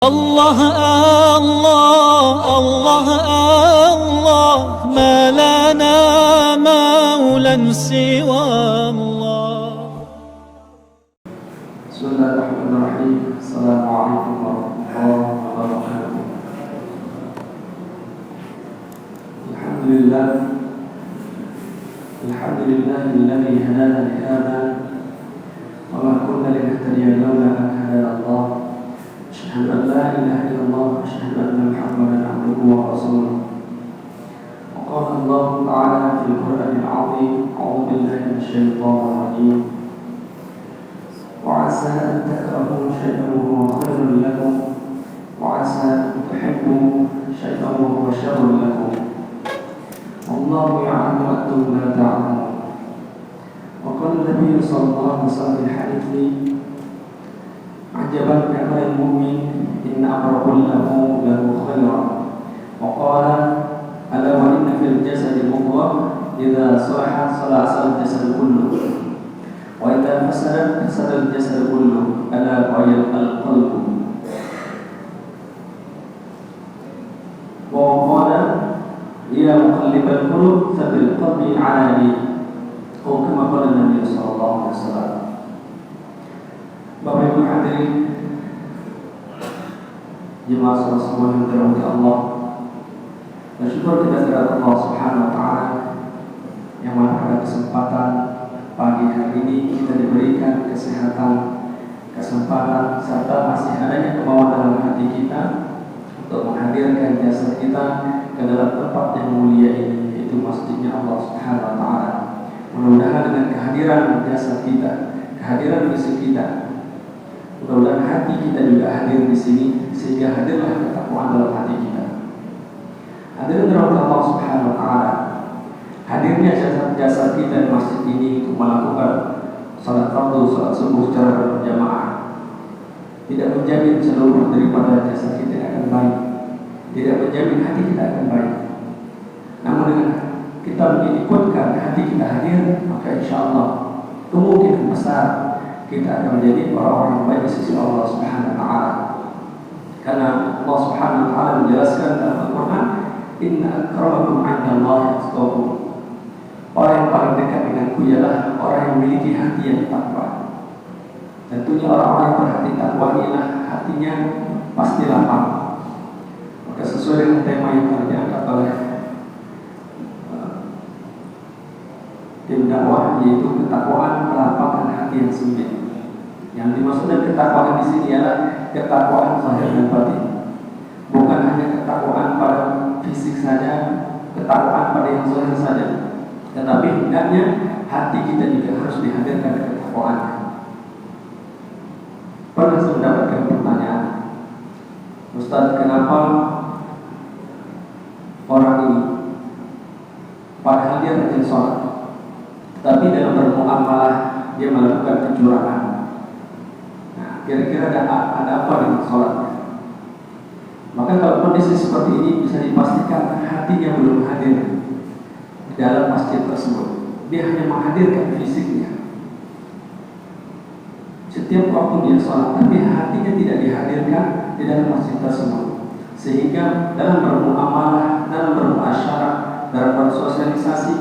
الله الله الله الله ما لنا مولى سوى الله. بسم الله الرحمن الرحيم. السلام عليكم ورحمة الله وبركاته. الحمد لله الذي هدانا لهذا وما كنا لنهتدي لولا أن هدانا الله. أشهد أن لا إله إلا الله وأشهد أن محمدا عبده ورسوله. وقال الله تعالى في القرآن العظيم: أعوذ بالله من الشيطان الرجيم. وعسى أن تكرهوا شيئا وهو خير لكم وعسى أن تحبوا شيئا وهو شر لكم والله يعلم وأنتم لا تعلمون. وقال النبي صلى الله عليه وسلم في الحديث: عجبا لأمر المؤمن إن أمره له خيرا. وقال: ألا وإن في الجسد مضغة إذا صلحت صلح الجسد كله وإذا فسدت فسد الجسد كله ألا وهي القلب. وقال: يا مقلب القلوب ثبت قلبي على دينك. أو كما قال النبي صلى الله عليه وسلم. Bapak Ibu hadirin jemaah salat semua yang dirahmati Allah, bersyukur kita kepada Allah Subhanahu wa taala yang mana pada kesempatan pagi hari ini kita diberikan kesehatan, kesempatan serta masih adanya kemauan dalam hati kita untuk menghadirkan jasad kita ke dalam tempat yang mulia ini, yaitu masjidnya Allah Subhanahu wa taala. Mudah-mudahan dengan kehadiran jasad kita, kehadiran fisik kita, mudah-mudahan hati kita juga hadir di sini sehingga hadirlah ketakwaan dalam hati kita. Hadirin dirahmati Allah Subhanahu wa taala. Hadirnya jasad kita di masjid ini untuk melakukan salat fardu, salat subuh secara berjamaah tidak menjamin seluruh daripada jasad kita akan baik, tidak menjamin hati kita akan baik. Namun dengan kita mengikutkan hati kita hadir, maka insya Allah kemungkinan besar kita akan menjadi orang-orang yang baik di sisi Allah Subhanahu wa taala. Karena Allah Subhanahu wa taala menjelaskan dalam Al-Qur'an, "Inna akramakum 'indallahi atqakum." Orang yang paling dekat denganku ialah orang yang memiliki hati yang takwa. Tentunya orang-orang yang berhati takwa inilah hatinya pasti lapang. Maka sesuai dengan tema yang telah diangkat oleh tim dakwah, yaitu ketakwaan melapangkan hati yang sempit. Yang dimaksud dengan ketakwaan di sini adalah ketakwaan zahir dan batin. Bukan hanya ketakwaan pada fisik saja, ketakwaan pada yang zahir saja, tetapi hendaknya hati kita juga harus dihadirkan ketakwaan. Pernah saya mendapatkan pertanyaan, Ustaz, kenapa orang ini padahal dia rajin sholat, tapi dalam bermuamalah dia melakukan kecurangan? Nah, kira-kira ada apa dengan sholatnya? Maka kalau kondisi seperti ini bisa dipastikan hatinya belum hadir di dalam masjid tersebut. Dia hanya menghadirkan fisiknya. Setiap waktu dia sholat, tapi hatinya tidak dihadirkan di dalam masjid tersebut. Sehingga dalam bermuamalah, dalam bermuasyarah, dalam bersosialisasi,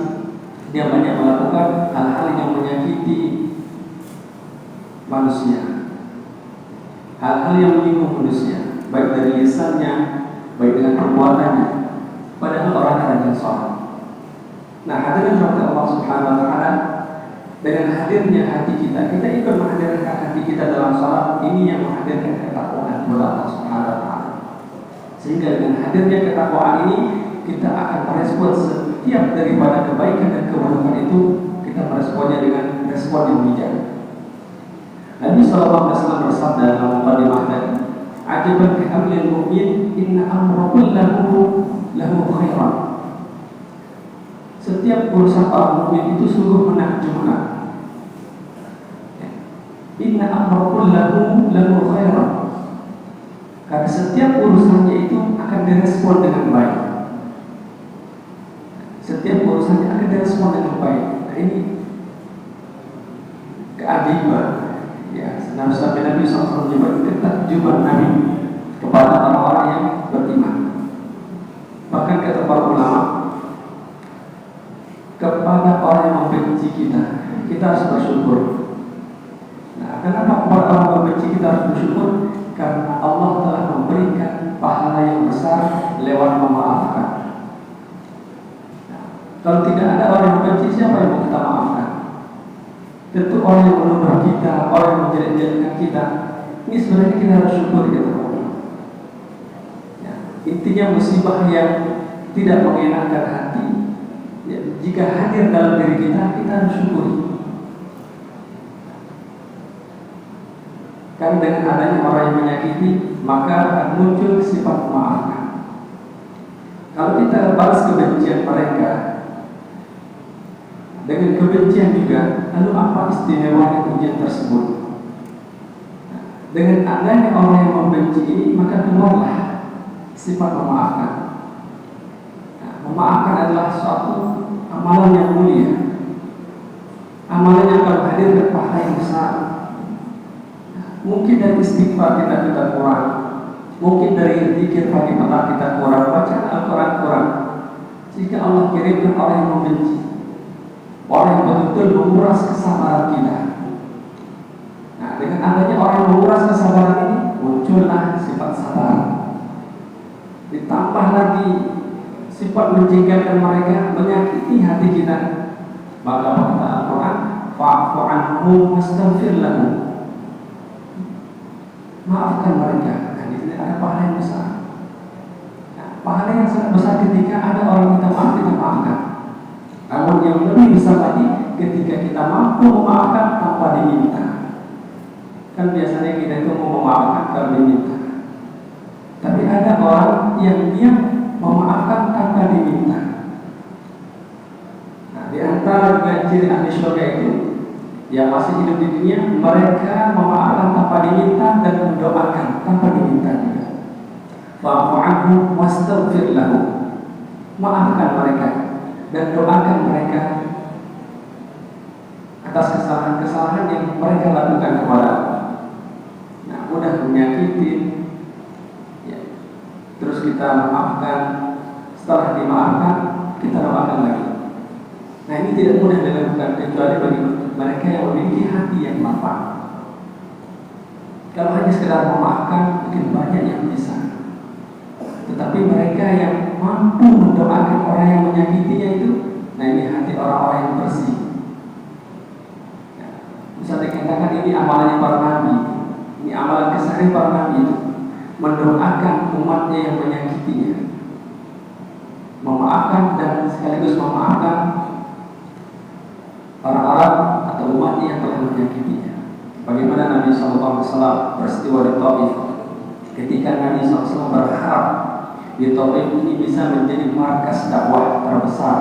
dia banyak melakukan hal-hal yang menyakiti manusia, hal-hal yang menyinggung manusia, baik dari lisannya, baik dengan perbuatannya, padahal orang yang rajin sholat. Nah, hadirin rahmat Allah Subhanahu wa taala, dengan hadirnya hati kita, kita ikut menghadirkan hati kita dalam sholat, ini yang menghadirkan ketakwaan kepada Allah Subhanahu wa taala. Sehingga dengan hadirnya ketakwaan ini, kita akan merespon setiap daripada kebaikan dan keburukan itu, kita meresponnya dengan respon yang bijak. Nabi sallallahu alaihi wasallam bersabda dalam mukadimah tadi, "Ajaban li amril mu'min inna amrahu lahu khairan." Setiap urusan orang mukmin itu sungguh menakjubkan. Inna amrahu lahu khairan. Karena setiap urusannya itu akan direspon dengan baik. Setiap urusannya akan direspon dengan baik. Nah, ini keadilan, ya. Nabi SAW menyebut ketakjuban Nabi kepada membenci kita, kita harus bersyukur. Nah, kenapa kepada orang membenci kita harus bersyukur? Karena Allah telah memberikan pahala yang besar lewat memaafkan. Nah, kalau tidak ada orang yang membenci, siapa yang mau kita maafkan? Tentu orang yang menuduh kita, orang yang menjelek-jelekkan kita. Ini sebenarnya kita harus syukur gitu. Ya, intinya musibah yang tidak mengenakan hati, ya, jika hadir dalam diri kita, kita harus syukuri. Karena dengan adanya orang yang menyakiti, maka akan muncul sifat memaafkan. Kalau kita balas kebencian mereka dengan kebencian juga, lalu apa istimewanya ujian tersebut? Dengan adanya orang yang membenci ini, maka keluarlah sifat memaafkan. Nah, memaafkan adalah suatu amalan yang mulia, amalan yang akan hadirkan pahala yang besar. Mungkin dari istighfar kita kurang, mungkin dari zikir pagi petang kita kurang, bacaan Al-Quran kurang, sehingga Allah kirimkan orang yang membenci, orang yang betul-betul menguras kesabaran kita. Nah, dengan adanya orang yang menguras kesabaran ini, muncullah sifat sabar. Ditambah lagi sifat menjengkelkan mereka, menyakiti hati kita. Maka kata Al-Quran, fa'fu anhum wastaghfir lahum. Maafkan mereka. Nah, di sini ada pahala yang besar. Nah, pahala yang sangat besar ketika ada orang kita maaf, kita maafkan. Namun yang lebih besar lagi ketika kita mampu memaafkan tanpa diminta. Kan biasanya kita itu mau memaafkan kalau diminta. Tapi ada orang yang dia memaafkan tanpa diminta. Nah, di antara juga ciri ahli surga itu yang masih hidup di dunia, mereka memaafkan tanpa diminta dan mendoakan tanpa diminta juga. Fa'fu anhum wastaghfir lahum. Maafkan mereka dan doakan mereka atas kesalahan-kesalahan yang mereka lakukan kepada Allah. Nah, mudah menyakiti, ya. Terus kita maafkan, setelah dimaafkan kita doakan lagi. Nah, ini tidak mudah dilakukan kecuali bagi mereka yang memiliki hati yang lapang. Kalau hanya sekedar memaafkan, mungkin banyak yang bisa. Tetapi mereka yang mampu mendoakan orang yang menyakitinya itu, nah ini hati orang-orang yang bersih. Bisa dikatakan ini amalannya para nabi, ini amalan keseharian para nabi itu, mendoakan umatnya yang menyakitinya, memaafkan dan sekaligus memaafkan orang-orang atau umatnya yang telah menyakitinya. Bagaimana Nabi SAW peristiwa di Taif, ketika Nabi SAW berharap di Taif ini bisa menjadi markas dakwah terbesar.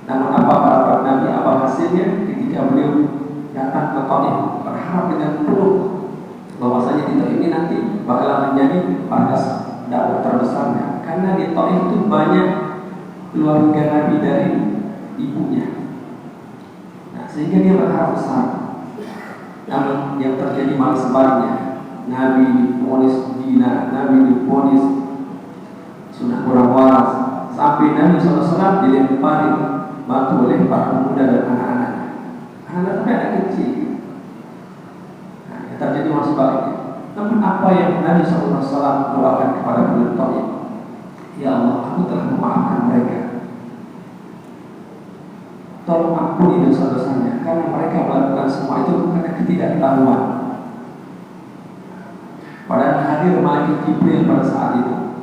Namun apa harapan Nabi, apa hasilnya ketika beliau datang ke Taif berharap dengan penuh bahwasanya di Taif ini nanti bakal menjadi markas dakwah terbesarnya, karena di Taif itu banyak keluarga Nabi dari ibunya. Nah, sehingga dia berharap besar. Namun yang terjadi malah sebaliknya. Nabi divonis zina, Nabi divonis sudah kurang waras, sampai Nabi SAW dilempari batu oleh para pemuda dan anak-anaknya. Anak-anak anak kecil. Nah, yang terjadi malah sebaliknya. Namun apa yang Nabi SAW doakan kepada penduduk Taif? Ya Allah, aku telah memaafkan mereka. Tolong ampuni dosa-dosanya, karena mereka melakukan semua itu karena ketidaktahuan. Padahal hadir malaikat Jibril pada saat itu.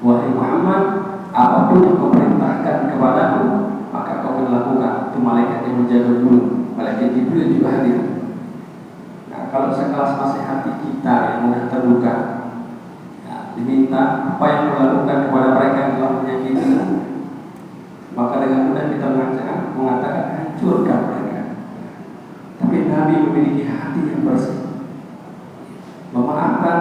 Wahai Muhammad, apapun yang kau perintahkan kepadaku, maka kau akan lakukan. Itu malaikat yang menjaga gunung. Malaikat Jibril juga hadir. Nah, kalau sekelas nasihati kita yang mudah terluka, ya, diminta apa yang kau lakukan kepada mereka yang telah menyakiti, maka dengan mudah kita mengatakan hancurkan mereka. Tapi Nabi memiliki hati yang bersih, memaafkan,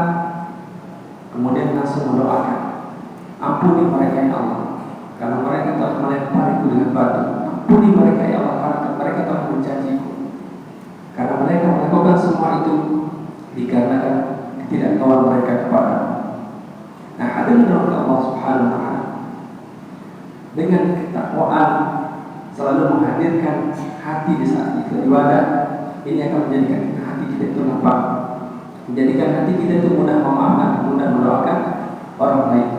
kemudian langsung mendoakan, ampuni mereka ya Allah, karena mereka telah melempariku dengan batu. Ampuni mereka ya Allah, karena mereka telah mencaciku. Karena mereka melakukan semua itu dikarenakan ketidaktahuan mereka kepada Allah. Nah, hadirin Allah Subhanahu wa Ta'ala, dengan ketakwaan selalu menghadirkan hati di saat kita ibadah, ini akan menjadikan hati kita itu lapang, menjadikan hati kita itu mudah memaafkan, mudah mendoakan orang lain.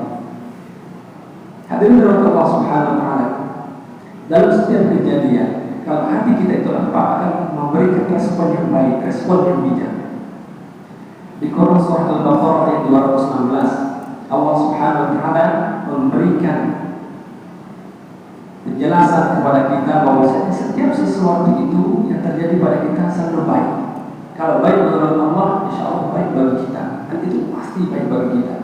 Hadirin dari Allah Subhanahu wa taala, dalam setiap kejadian, kalau hati kita itu lapang akan memberikan respon yang baik, respon yang bijak. Di Quran surah Al-Baqarah ayat 216, Allah Subhanahu wa taala memberikan penjelasan kepada kita bahwa setiap sesuatu itu yang terjadi pada kita selalu baik. Kalau baik menurut Allah, insya Allah baik bagi kita, dan itu pasti baik bagi kita.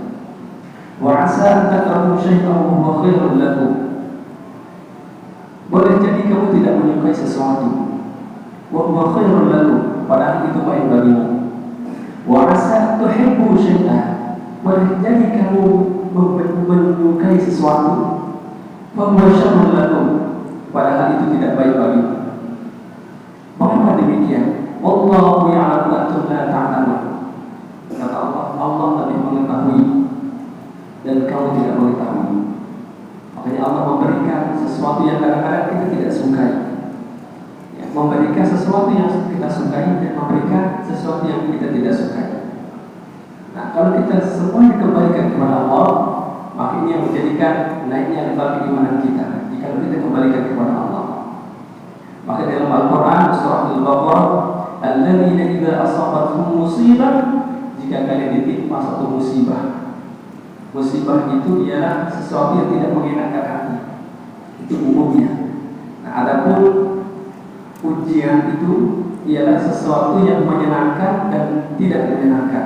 Wa asa an takrahu syai'an wa huwa khairun lakum. Boleh jadi kamu tidak menyukai sesuatu, wa huwa khairun lakum, padahal itu baik bagimu. Wa asa tuhibbu syai'an, boleh jadi kamu menyukai sesuatu, wa huwa syarrun lakum, padahal itu tidak baik bagimu. Mengapa demikian? Wallahu ya'lamu wa antum la ta'lamun. Kata Allah, Allah lebih mengetahui dan kamu tidak mengetahui. Makanya Allah memberikan sesuatu yang kadang-kadang kita tidak sukai, ya, memberikan sesuatu yang kita sukai dan memberikan sesuatu yang kita tidak sukai. Nah, kalau kita semuanya kembalikan kepada Allah, maka ini yang menjadikan naiknya level keimanan kita. Jika kita kembalikan kepada Allah, maka dalam Al-Quran surah Al-Baqarah, alladzina idza asabatuhum musibah, jika kalian ditimpa satu musibah, musibah itu ialah sesuatu yang tidak mengenakan hati, itu umumnya. Nah, adapun ujian itu ialah sesuatu yang menyenangkan dan tidak menyenangkan.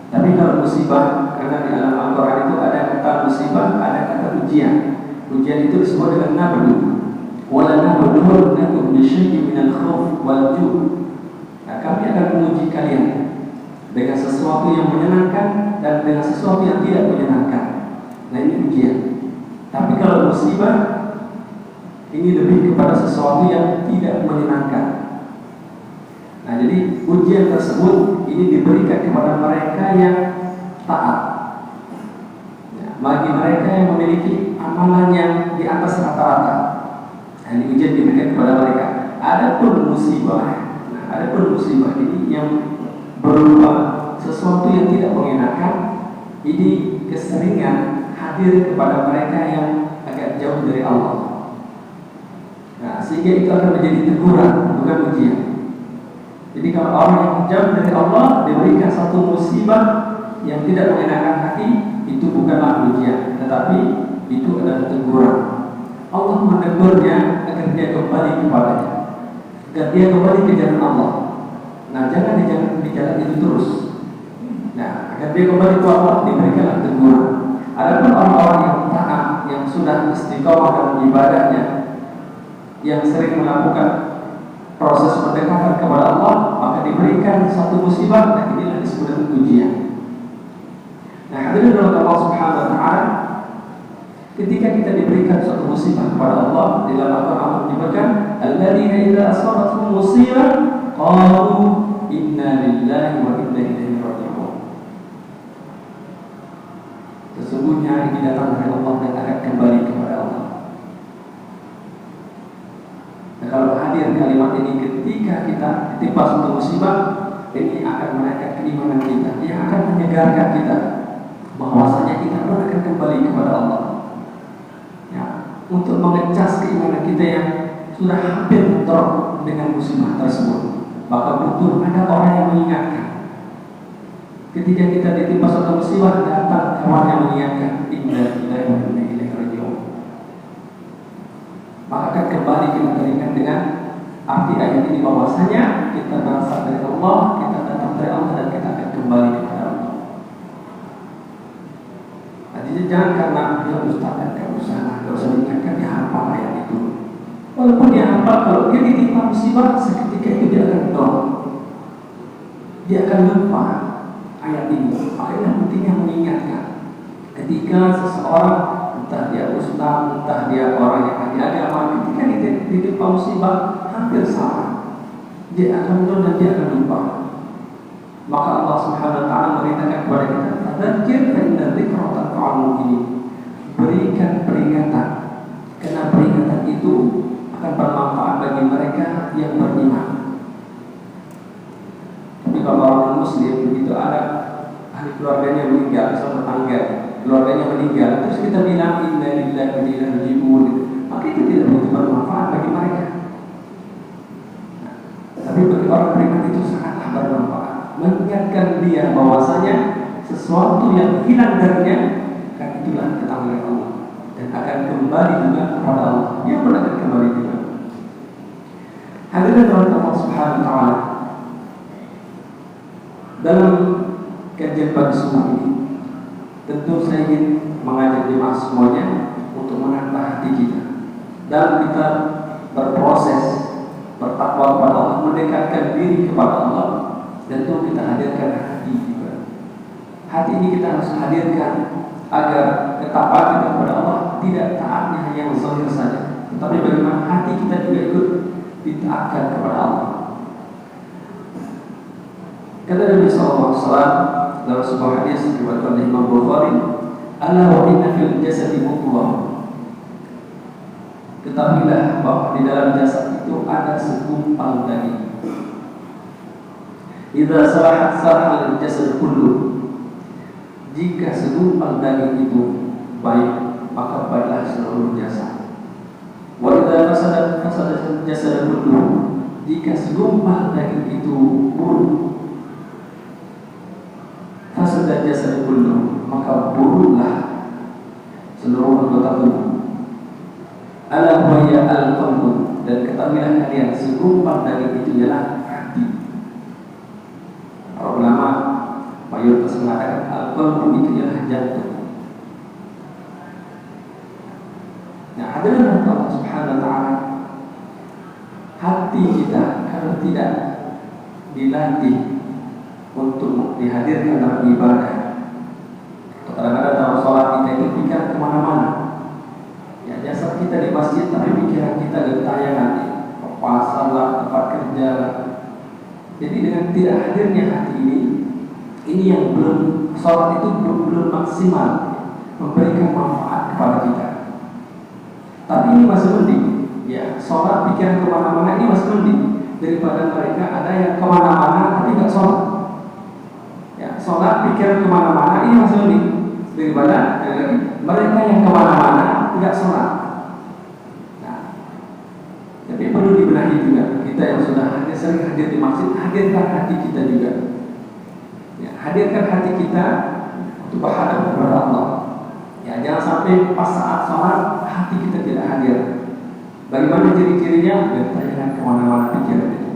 Tapi kalau musibah, karena di dalam Al-Quran itu ada kata musibah, ada kata ujian. Ujian itu disebut dengan nablu. Wala nabluwannakum bisyai'in minal khauf wal ju'. Nah, kami akan menguji kalian dengan sesuatu yang menyenangkan dan dengan sesuatu yang tidak menyenangkan. Nah, ini ujian. Tapi kalau musibah, ini lebih kepada sesuatu yang tidak menyenangkan. Nah, jadi ujian tersebut ini diberikan kepada mereka yang taat, ya, bagi mereka yang memiliki amalan yang di atas rata-rata. Nah, ini ujian diberikan kepada mereka. Adapun musibah, adapun musibah ini yang berupa sesuatu yang tidak mengenakan, ini keseringan hadir kepada mereka yang agak jauh dari Allah. Nah, sehingga itu akan menjadi teguran, bukan ujian. Jadi kalau orang yang jauh dari Allah diberikan satu musibah yang tidak mengenakan hati, itu bukanlah ujian, tetapi itu adalah teguran. Allah menegurnya agar dia kembali kepadanya, agar dia kembali ke jalan Allah. Nah, jangan di jalan itu terus. Nah, agar dia kembali ke Allah, diberikanlah teguran. Adapun orang-orang yang taat, yang sudah istiqomah dalam ibadahnya, yang sering melakukan proses pendekatan kepada Allah, maka diberikan satu musibah, dan inilah disebut dengan ujian. Nah, hadirin dari Allah Subhanahu wa taala, ketika kita diberikan suatu musibah kepada Allah, di dalam Al-Quran menyebutkan alladzina idza asabatuhum musibah qalu inna lillahi wa inna ilaihi raji'un. Sesungguhnya ini datang dari Allah dan akan kembali kepada Allah. Nah, kalau hadir kalimat ini ketika kita ditimpa suatu musibah, ini akan menaikkan keimanan kita, yang akan menyegarkan kita bahwasanya kita akan kembali kepada Allah. Untuk mengecas keimanan kita yang sudah hampir drop dengan musibah tersebut, maka butuh ada orang yang mengingatkan. Ketika kita ditimpa suatu musibah, datang kawan yang mengingatkan, inna lillahi wa inna ilaihi raji'un. Maka akan kembali kita teringat dengan arti ayat ini, bahwasanya kita berasal dari Allah, kita datang dari Allah, dan kita akan kembali kepada Allah. Jadi jangan karena dia ustaz dan gak usah diingatkan, dia hafal ayat itu. Walaupun dia hafal, kalau dia ditimpa musibah, seketika itu dia akan down, dia akan lupa ayat ini. Makanya pentingnya mengingatkan. Ketika seseorang, entah dia ustaz, entah dia orang yang ahli agama, ketika dia ditimpa musibah, hampir sama, dia akan down dan dia akan lupa. Maka Allah Subhanahu wa taala merintahkan kepada kita, "Fadzakir fa inna dzikra tanfa'ul mu'minin." Berikan peringatan, karena peringatan itu akan bermanfaat bagi mereka yang beriman. Tapi kalau orang muslim begitu ada ahli keluarganya meninggal, misalnya tetangga keluarganya meninggal, terus kita bilang inna lillahi wa inna ilaihi raji'un, maka itu tidak begitu bermanfaat bagi mereka. Tapi bagi orang beriman itu sangatlah bermanfaat, mengingatkan dia bahwasanya sesuatu yang hilang darinya kan itulah ketangguhan Allah dan akan kembali juga kepada Allah. Dia pun akan kembali juga. Hadirin Allah Subhanahu wa taala, dalam kajian pagi subuh ini tentu saya ingin mengajak jemaah semuanya untuk menata hati kita dalam kita berproses bertakwa kepada Allah, mendekatkan diri kepada Allah. Tentu kita hadirkan hati juga. Hati ini kita harus hadirkan agar ketaatan kita kepada Allah tidak taatnya hanya yang zahir saja, tetapi bagaimana hati kita juga ikut ditaatkan kepada Allah. Kata Nabi SAW dalam sebuah hadis diriwayatkan oleh Imam Bukhari, "Ala wa inna fil jasadi mudghah." Ketahuilah bahwa di dalam jasad itu ada segumpal daging. Idza salahat salaha al-jasad kullu. Jika segumpal daging itu baik, maka baiklah seluruh jasad. Wa idza fasadat fasadat al-jasad kullu. Jika segumpal daging itu buruk, fasadat jasad kullu, maka buruklah seluruh anggota tubuh. Ala wahya al-qalbu, dan ketahuilah kalian segumpal daging itu ialah hati. Para ulama mayoritas mengatakan al-qalbu itu ialah jantung. Nah, hadirin Allah Subhanahu wa taala, hati kita kalau tidak dilatih untuk dihadirkan dalam ibadah, kadang-kadang dalam sholat kita itu pikiran kemana-mana. Ya, jasad kita di masjid tapi pikiran kita gentayangan ke pasar lah, tempat kerja lah. Jadi dengan tidak hadirnya hati ini yang belum, sholat itu belum maksimal memberikan manfaat kepada kita. Tapi ini masih mending, ya, sholat pikiran kemana-mana ini masih mending daripada mereka ada yang kemana-mana tapi nggak sholat. Ya, sholat pikiran kemana-mana ini masih mending daripada mereka yang kemana-mana tidak sholat. Nah, tapi perlu dibenahi juga. Kita yang sudah sering hadir di masjid, hadirkan hati kita juga. Ya, hadirkan hati kita untuk berhadap kepada Allah. Ya, jangan sampai pas saat sholat hati kita tidak hadir. Bagaimana ciri-cirinya? Bertanya kemana-mana pikiran itu.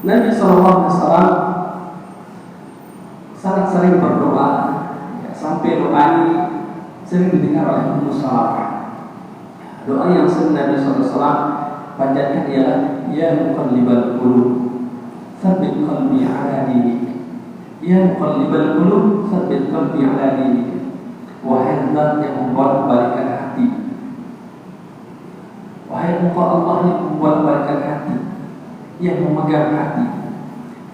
Nabi SAW sangat sering berdoa, ya, sampai doa ini sering didengar oleh Ummu Salamah. Doa yang sering Nabi SAW panjatkan ialah ya muqallibal qulub tsabbit qalbi ala dinik. Ya muqallibal qulub tsabbit qalbi ala dinik. Wahai Zat yang membolak-balikkan hati, wahai Engkau Allah yang membolak-balikkan hati, yang memegang hati,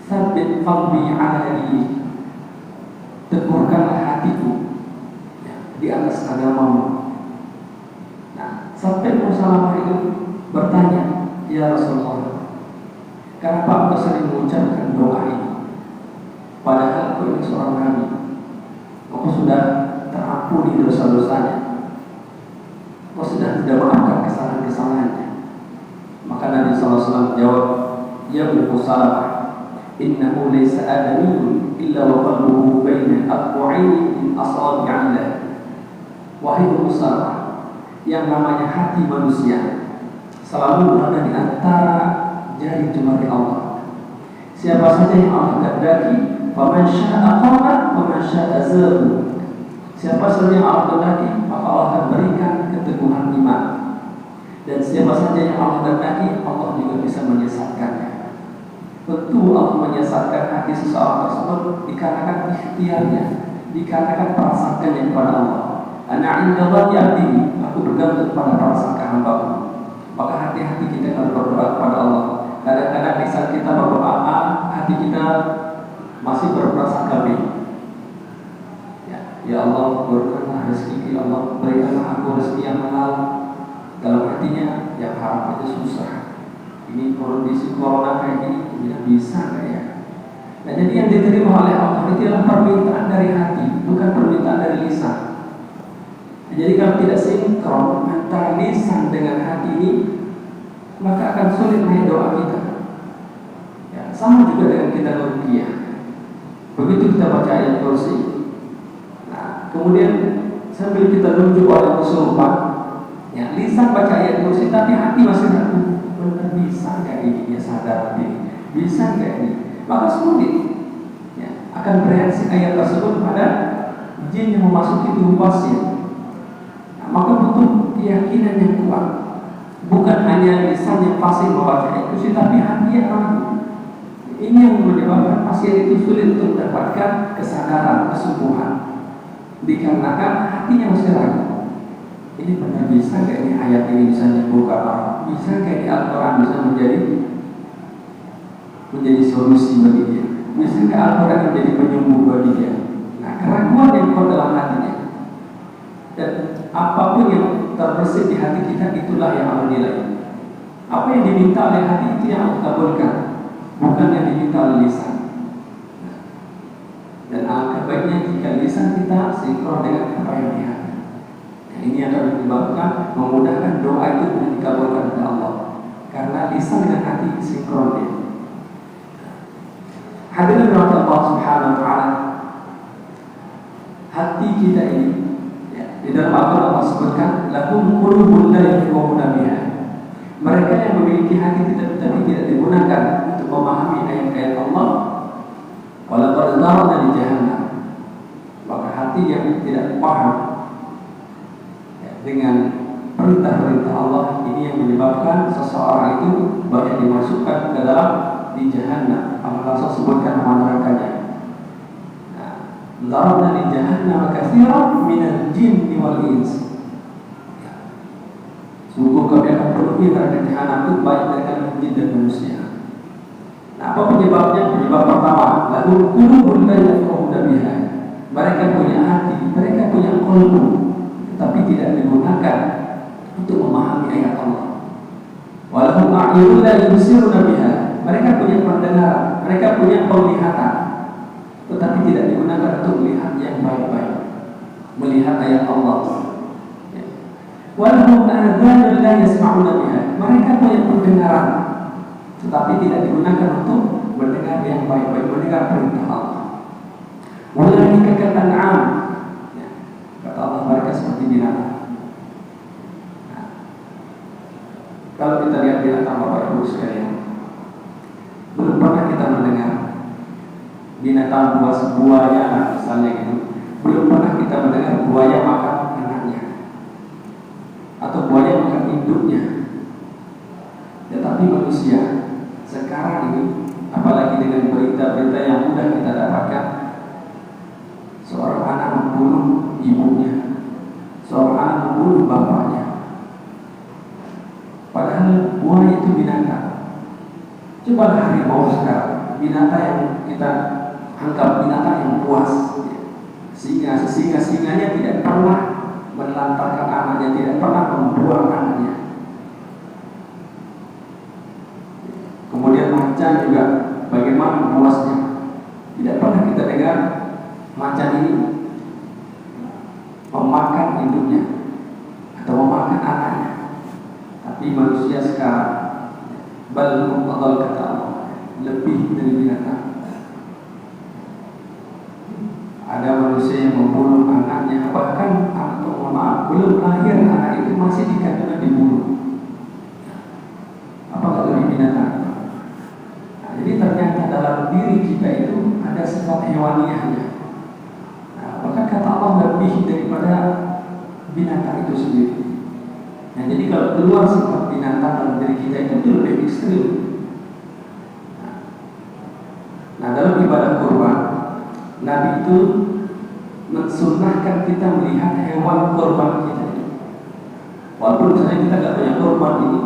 tsabbit qalbi ala dinik. Teguhkanlah hatiku di atas agamamu. Nah, sampai Ummu Salamah itu bertanya, ya Rasulullah, kenapa engkau sering mengucapkan doa ini? Padahal engkau ini seorang nabi, engkau sudah terampuni dosa-dosanya, engkau sudah tidak memaafkan kesalahan-kesalahannya. Maka Nabi SAW jawab, ya Ummu Salamah, innahu laysa adamiyyun illa wa qalbuhu baina aqwa'ini min asabi'illah. Wahai Ummu Salamah, yang namanya hati manusia selalu berada di antara jari jemari Allah. Siapa saja yang Allah kehendaki, faman syaa'a qama wa man syaa'a zagha. Siapa saja yang Allah kehendaki, maka Allah akan berikan keteguhan iman. Dan siapa saja yang Allah kehendaki, Allah juga bisa menyesatkannya. Tentu Allah menyesatkan hati seseorang tersebut dikarenakan ikhtiarnya, dikarenakan prasangkanya kepada Allah. Ana 'inda dhanni 'abdi, aku bergantung pada prasangka hamba-Ku. Maka hati-hati kita kalau berdoa kepada Allah. Kadang-kadang di saat kita berdoa, hati kita masih berprasangka B. Ya Allah, berikanlah rezeki, ya Allah, berikanlah aku rezeki yang halal. dalam hatinya yang haram aja susah. Ini kondisi corona kayak gini, tidak bisa nggak ya? Nah, jadi yang diterima oleh Allah itu adalah permintaan dari hati, bukan permintaan dari lisan. Nah, jadi kalau tidak sinkron antara lisan dengan hati ini, maka akan sulit naik doa kita. Ya, sama juga dengan kita beruqyah. Begitu kita baca ayat kursi, nah kemudian sambil kita nunjuk oleh kesurupan, ya lisan baca ayat kursi tapi hati masih ragu. Benar bisa nggak ini dia sadar ini? Bisa nggak ini? Maka sulit. Ya, akan bereaksi ayat tersebut pada jin yang memasuki tubuh pasien. Nah, maka butuh keyakinan yang kuat. Bukan hanya lisan yang fasih membaca ayat kursi, tapi hati yang ragu. Ini yang menyebabkan pasien itu sulit untuk mendapatkan kesadaran, kesembuhan. Dikarenakan hatinya masih ragu. Ini benar bisa nggak ini ayat ini bisa menyembuhkan orang? Bisa nggak ini Al-Quran bisa menjadi solusi bagi dia? Bisa nggak Al-Quran menjadi penyembuh bagi dia? Nah, keraguan yang kuat dalam hatinya. Dan apapun yang terbersih di hati kita, itulah yang Allah nilai. Apa yang diminta oleh hati itu yang Allah kabulkan, bukan yang diminta oleh lisan. Dan alangkah baiknya jika lisan kita sinkron dengan apa yang di hati. Ini akan menyebabkan memudahkan doa itu untuk dikabulkan oleh Allah, karena lisan dengan hati sinkron dia. Hadirin rahmat Allah Subhanahu wa taala, hati kita ini ya, di dalam Al-Qur'an Allah sebutkan lahum qulubun la yafqahuna biha. Mereka yang memiliki hati tapi tidak digunakan untuk memahami ayat-ayat Allah, wala qad zara'na li jahannam. Maka hati yang tidak paham dengan perintah-perintah Allah ini yang menyebabkan seseorang itu banyak dimasukkan ke dalam di jahannam. Allah sebutkan nama nerakanya. Zarabna li jahannam katsiran minal jinni wal ins. Sungguh kami akan penuhi neraka jahannam itu banyak dari kalangan jin dan manusia. Nah, apa penyebabnya? Penyebab pertama, lahum qulubun la yafqahuna biha. Mereka punya hati, mereka punya qalbu, tapi tidak digunakan untuk memahami ayat Allah. Walahum a'yunun la yubsiruna biha. Mereka punya pendengaran, mereka punya penglihatan, tetapi tidak digunakan untuk melihat yang baik-baik, melihat ayat Allah. Walahum adhanun la yasma'una biha. Mereka punya pendengaran, tetapi tidak digunakan untuk mendengar yang baik-baik, mendengar perintah Allah. Ulaika kal'an'am. Kata Allah, mereka seperti binatang. Nah, kalau kita lihat binatang Bapak Ibu sekalian, belum pernah kita mendengar binatang buaya misalnya gitu. Belum pernah kita mendengar buaya makan anaknya atau buaya makan induknya. Tetapi manusia sekarang ini, apalagi dengan berita-berita yang mudah kita dapatkan, seorang anak membunuh ibunya, seorang anak membunuh bapaknya. Padahal buaya itu binatang. Coba harimau sekarang, binatang yang kita anggap binatang yang puas. Sehingga-singanya tidak pernah menelantarkan anaknya, tidak pernah membuang anaknya. Kemudian macan juga bagaimana puasnya. Tidak pernah kita dengar macan ini memakan induknya atau memakan anaknya. Tapi manusia sekarang bal muqaddal kata Allah, lebih dari binatang. Ada manusia yang membunuh anaknya, bahkan atau maaf belum lahir anak itu masih dikatakan dibunuh. Apakah lebih binatang? Nah, jadi ternyata dalam diri kita itu ada sifat hewaniahnya. Nah, maka kata Allah lebih daripada binatang itu sendiri. Nah, jadi kalau keluar sifat binatang dalam diri kita itu lebih ekstrim. Nah, dalam ibadah kurban, Nabi itu mensunnahkan kita melihat hewan kurban kita. Walaupun misalnya kita tidak punya kurban ini,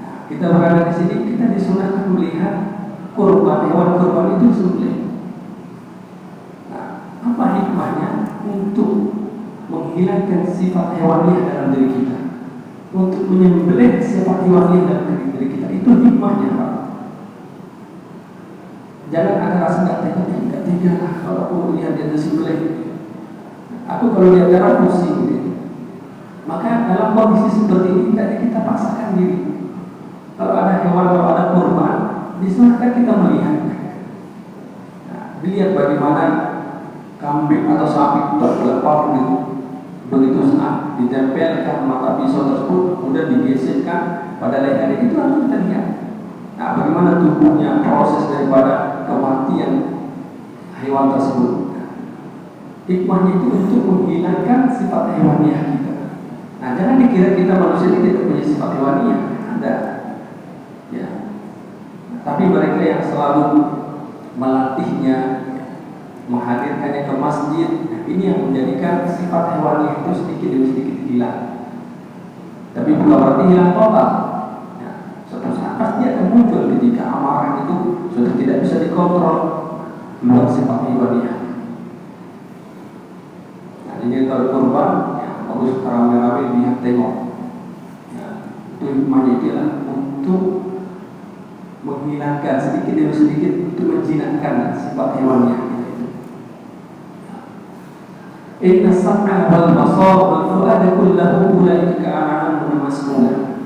nah, kita berada di sini, kita disunnahkan melihat kurban, hewan kurban itu sembelih. Nah, apa hikmahnya? Untuk menghilangkan sifat hewaniah dalam diri kita. untuk menyembelih sifat hewaniyah dalam diri kita. Itu hikmahnya, Pak. Jangan ada rasa nggak tega lah kalau aku lihat dia disembelih. Aku kalau lihat darah pusing gitu. Maka dalam kondisi seperti ini tidak kita paksakan diri. Kalau ada hewan, kalau ada kurban, disunahkan kita melihat. Nah, dilihat bagaimana kambing atau sapi tergelepar gitu. Begitu saat ditempelkan mata pisau tersebut, kemudian digeserkan pada lehernya, itu harus kita lihat. Nah, bagaimana tubuhnya, proses daripada kematian hewan tersebut. Hikmahnya itu untuk menghilangkan sifat hewaniah kita. Nah, jangan dikira kita manusia ini tidak punya sifat hewaniah, ada. Ya. Tapi mereka yang selalu melatihnya, menghadirkannya ke masjid, ini yang menjadikan sifat hewaniah itu sedikit demi sedikit hilang. Tapi bukan berarti hilang total. Ya. Suatu saat pasti akan muncul ketika amarah itu sudah tidak bisa dikontrol, keluar sifat hewaniah. Jadi kalau kurban, ya, harus ramai-ramai lihat tengok. Ya, itu hikmahnya adalah untuk menghilangkan sedikit demi sedikit, untuk menjinakkan sifat hewannya. Inna sam'a wal basar wal fu'ada kullahu ulaika kana anhu mas'ula.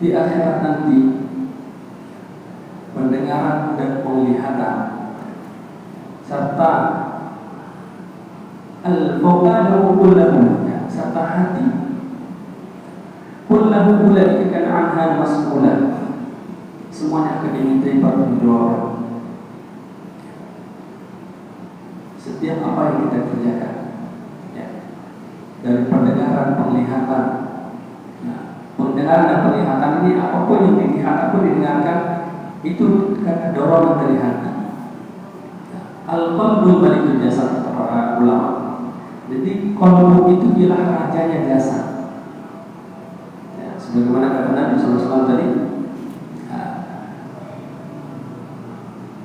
Di akhirat nanti pendengaran dan penglihatan serta al-fu'adu kullahu, serta hati kullahu ulaika kana anha mas'ula, semuanya akan dimintai pertanggungjawaban. Setiap apa yang kita kerjakan, ya, dari pendengaran, penglihatan. Nah, pendengaran dan penglihatan ini apapun yang dilihat, apapun didengarkan, itu karena dorongan dari hati. Al-qalbu malikul jasad, kata para ulama. Jadi qalbu itu ialah rajanya jasad. Ya, sebagaimana kata Nabi SAW tadi,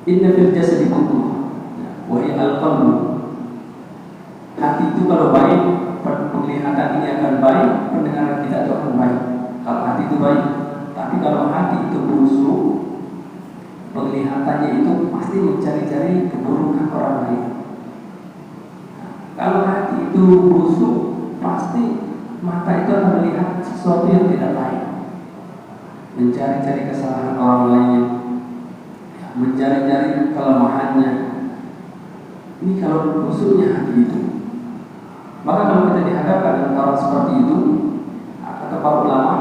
inna fil jasadi mudghah wa hiya al-qalbu. Hati itu kalau baik, penglihatan ini akan baik, pendengaran kita itu akan baik. Kalau hati itu baik. Tapi kalau hati itu busuk, penglihatannya itu pasti mencari-cari keburukan orang lain. Kalau hati itu busuk, pasti mata itu akan melihat sesuatu yang tidak baik, mencari-cari kesalahan orang lain, mencari-cari kelemahannya. Ini kalau busuknya hati itu. Maka kalau kita dihadapkan dengan orang seperti itu, kata para ulama,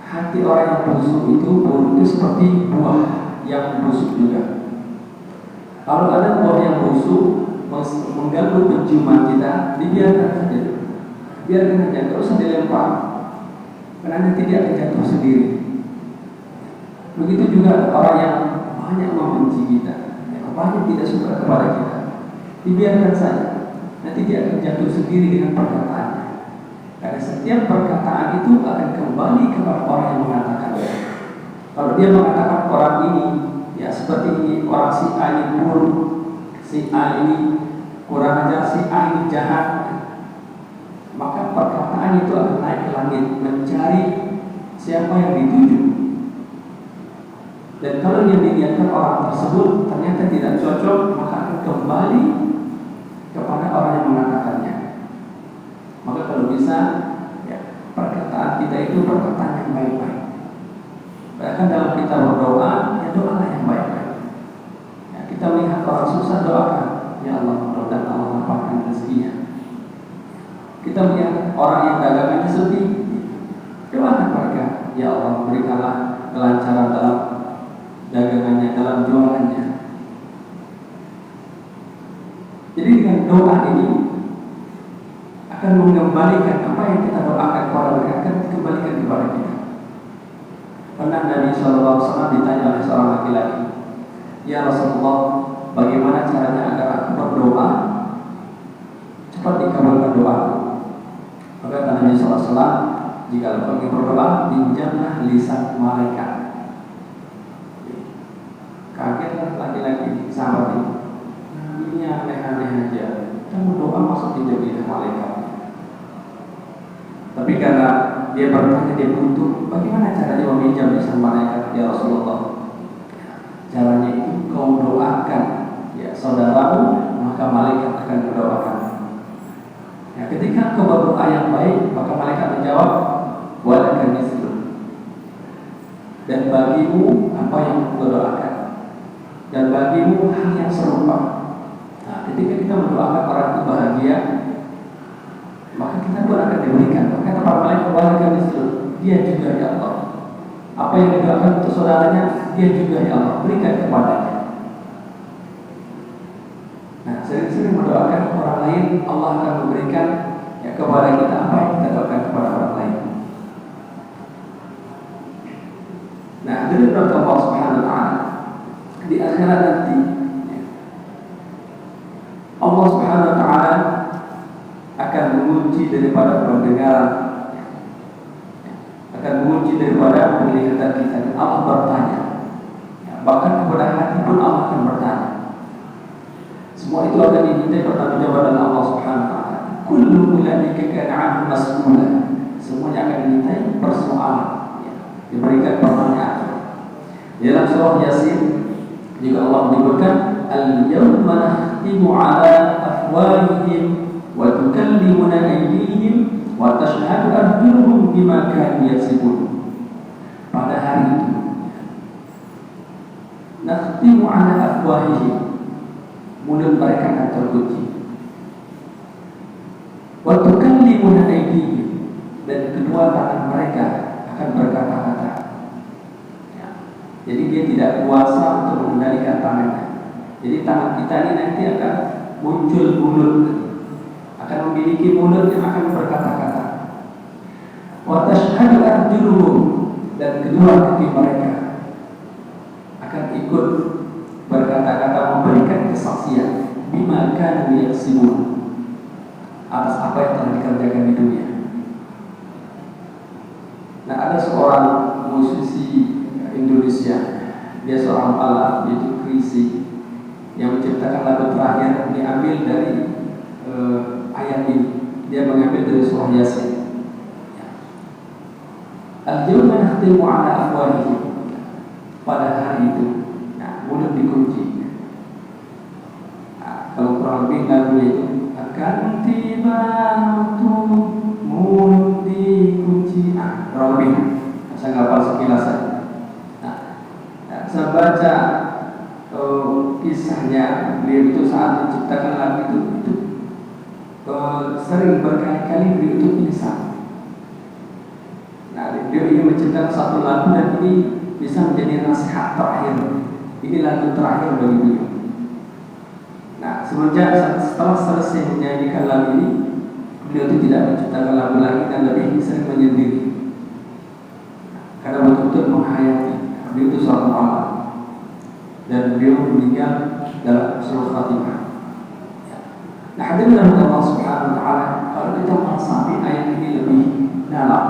hati orang yang busuk itu buruk itu seperti buah yang busuk juga. Kalau ada buah yang busuk mengganggu penciuman kita, dibiarkan saja, biarkan saja, tidak usah dilempar, karena nanti dia akan jatuh sendiri. Begitu juga orang yang banyak membenci kita, yang banyak tidak suka kepada kita, dibiarkan saja, nanti dia akan jatuh sendiri dengan perkataannya. Karena setiap perkataan itu akan kembali kepada orang yang mengatakannya. Kalau dia mengatakan orang ini, ya seperti ini, orang si A ini buruk, si A ini kurang ajar, si A ini jahat, maka perkataan itu akan naik ke langit mencari siapa yang dituju. Dan kalau yang diniatkan orang tersebut ternyata tidak cocok, maka akan kembali kepada orang yang mengatakannya. Maka kalau bisa, ya, perkataan kita itu perkataan yang baik-baik. Bahkan dalam kita berdoa, ya doalah yang baik-baik. Ya, kita melihat orang susah, doakan, ya Allah, mudah-mudahan Allah lapangkan rezekinya. Kita melihat orang yang dagangannya sepi, doakan mereka, ya Allah, berikanlah kelancaran dalam dagangannya, dalam jualannya. Jadi dengan doa ini akan mengembalikan apa yang kita doakan kepada mereka, akan dikembalikan kepada kita. Pernah Nabi SAW ditanya oleh seorang laki-laki, ya Rasulullah, bagaimana caranya agar aku berdoa cepat dikabulkan doa? Maka kata Nabi SAW, jika engkau ingin berdoa, pinjamlah lisan malaikat. Kagetlah laki-laki sahabat ini. Ini aneh-aneh aja. Kamu doa masuk pinjam lisan malaikat. Tapi karena dia bertanya, dia butuh, bagaimana caranya meminjam sama malaikat? Ya Rasulullah, caranya itu kau doakan ya saudaramu, maka malaikat akan mendoakan. Ya, ketika kau berdoa yang baik, maka malaikat menjawab, walaka mislu, dan bagimu apa yang kau doakan, dan bagimu hal yang serupa. Nah, ketika kita mendoakan orang itu bahagia, maka kita pun akan diberikan. Maka para malaikat walaka mislu, dia juga ya Allah. Apa yang didoakan untuk saudaranya, dia juga ya Allah, berikan kepadanya. Nah, sering-sering mendoakan orang lain, Allah akan memberikan ya kepada kita apa yang kita doakan kepada orang lain. Nah, dari berkata Allah Subhanahu wa taala di akhirat nanti Allah Subhanahu wa taala akan menguji daripada pendengaran, akan menguji daripada penglihatan kita, dan Allah bertanya. Bahkan kepada hati pun Allah akan bertanya. Semua itu akan dimintai pertanggungjawaban Allah Subhanahu wa taala. Kullu ulaika kana 'anhu mas'ula. Semuanya akan dimintai persoalan, ya, diberikan pertanyaan. Dalam surah Yasin juga Allah menyebutkan al-yawma nakhtimu 'ala afwahihim wa tukallimuna aydihim wa tashhadu arjuluhum bima kanu yaksibun. Pada hari itu nakhtimu 'ala afwahihim, mulut mereka akan terkunci. Wa tukallimuna aydihim, dan kedua tangan mereka akan berkata-kata. Ya. Jadi dia tidak kuasa untuk mengendalikan tangannya. Jadi tangan kita ini nanti akan muncul mulut, akan memiliki mulut yang akan berkata-kata. Wa tashhadu arjuluhum, dan kedua kaki mereka akan ikut berkata-kata, memberikan kesaksian bima kanu yaksibun, atas apa yang telah dikerjakan di dunia. Nah, ada seorang musisi Indonesia, dia seorang balap, yaitu Chrisye, yang menciptakan lagu terakhir diambil dari ayat ini. Dia mengambil dari surah Yasin. Al-yawma nakhtimu 'ala afwahihim, pada hari itu mulut dikunci. Nah, kalau kurang lebih lagunya itu akan tiba waktu mulut dikunci. Kurang lebih saya nggak hafal sekilas saja. Saya baca kisahnya beliau itu saat menciptakan lagu itu sering berkali-kali beliau itu pingsan. Nah, beliau ingin menciptakan satu lagu dan ini bisa menjadi nasihat terakhir. Ini lagu terakhir bagi beliau. Nah, setelah selesai menyanyikan lagu ini, beliau itu tidak menciptakan lagu lagi dan lebih sering menyendiri. Karena betul-betul menghayati. Beliau itu seorang ulama dan beliau meninggal dalam surah Fatimah. Nah, hadirin Allah Subhanahu wa taala, kalau kita mengambil ayat ini lebih dalam,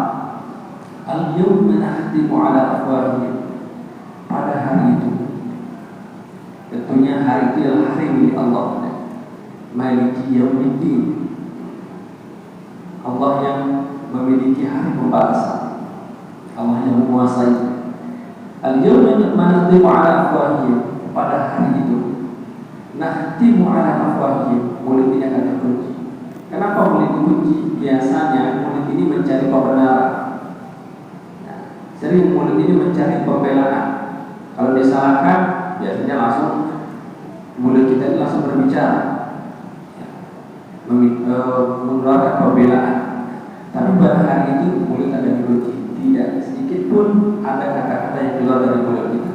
al-yawma nakhtimu 'ala afwahihim, pada hari itu. Tentunya hari itu adalah hari milik Allah, Maliki Yaumiddin, Allah yang memiliki hari pembalasan, Allah yang menguasai. Al-yawma nakhtimu 'ala afwahihim, pada hari itu nakhtimu 'ala afwahihim, mulut ini akan terkunci. Kenapa mulut dikunci? Biasanya mulut ini mencari kebenaran. Sering mulut ini mencari pembelaan. Kalau disalahkan, biasanya langsung mulut kita ini langsung berbicara, mengeluarkan pembelaan. Tapi pada hari itu mulut akan dikunci. Tidak sedikit pun ada kata-kata yang keluar dari mulut kita.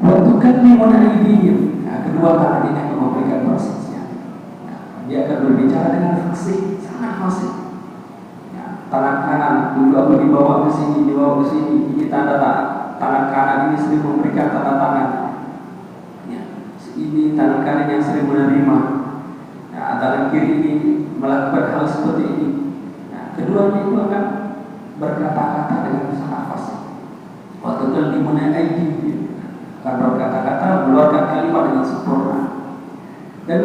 Waktu tukallimuna aydihim, kedua tangan ini akan memberikan persaksian. Dia akan berbicara dengan fasih, sangat fasih. Tangan kanan dulu aku dibawa ke sini, ini tanda tangan kanan ini sering memberikan tanda tangan. Ini tangan kanan yang sering menerima. Tangan kiri ini melakukan hal seperti ini. Keduanya itu akan berkata-kata dengan sangat fasih. Waktu tukallimuna aydihim, akan berkata-kata, mengeluarkan kalimat dengan sempurna. Dan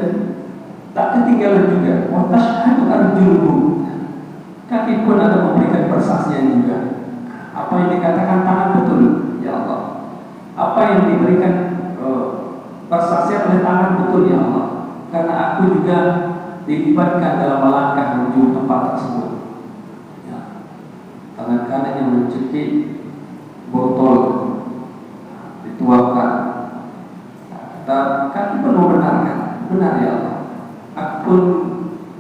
Tak ketinggalan juga, wa tashhadu arjuluhum, kaki pun akan memberikan persaksian juga. Apa yang dikatakan tangan betul, ya Allah. Apa yang diberikan persaksian oleh tangan betul, ya Allah. Karena aku juga dilibatkan dalam melangkah menuju tempat tersebut. Ya. Tangan kanan yang mencekik botol dituangkan. Kaki pun membenarkan, benar ya Allah. Aku pun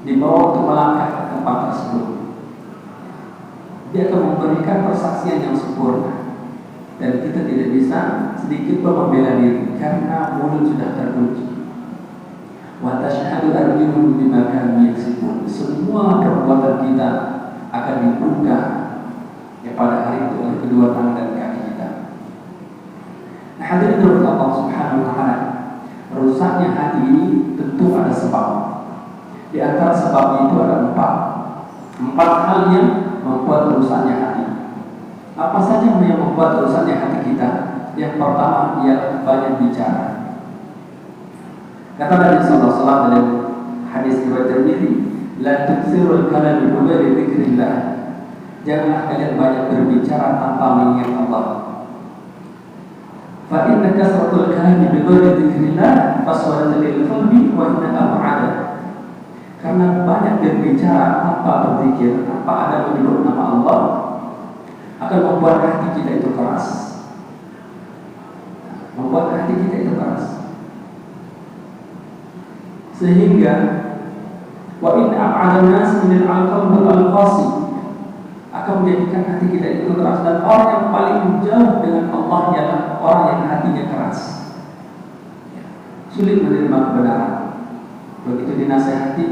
dibawa untuk melangkah ke tempat tersebut. Dia akan memberikan persaksian yang sempurna, dan kita tidak bisa sedikit pun membela diri karena mulut sudah terkunci. Wa tashhadu arjuluhum bima kanu yaksibun. Semua perbuatan kita akan dibuka pada hari itu oleh kedua tangan dan kaki kita. Nah, hadirin dari Allah Subhanahu wa taala, rusaknya hati ini tentu ada sebab. Di antara sebab itu ada empat hal yang membuat rusaknya hati. Apa saja yang membuat rusaknya hati kita? Yang pertama ialah banyak bicara. Kata Nabi sallallahu alaihi wasallam dalam hadis riwayat Tirmidzi, la tuksirul kalam bi ghairi dzikrillah. Janganlah kalian banyak berbicara tanpa mengingat Allah. Fa inna kasratul kalam bi ghairi dzikrillah faswadatun lil qalbi wa inna ab'ada. Karena banyak berbicara tanpa berzikir, tanpa ada menyebut nama Allah, akan membuat hati kita itu keras. Membuat hati kita itu keras. Sehingga wa inna ab'adan nas min al-qalbi al-qasi, akan menjadikan hati kita itu keras. Dan orang yang paling jauh dengan Allah ialah orang yang hatinya keras, sulit menerima kebenaran. Begitu dinasihati,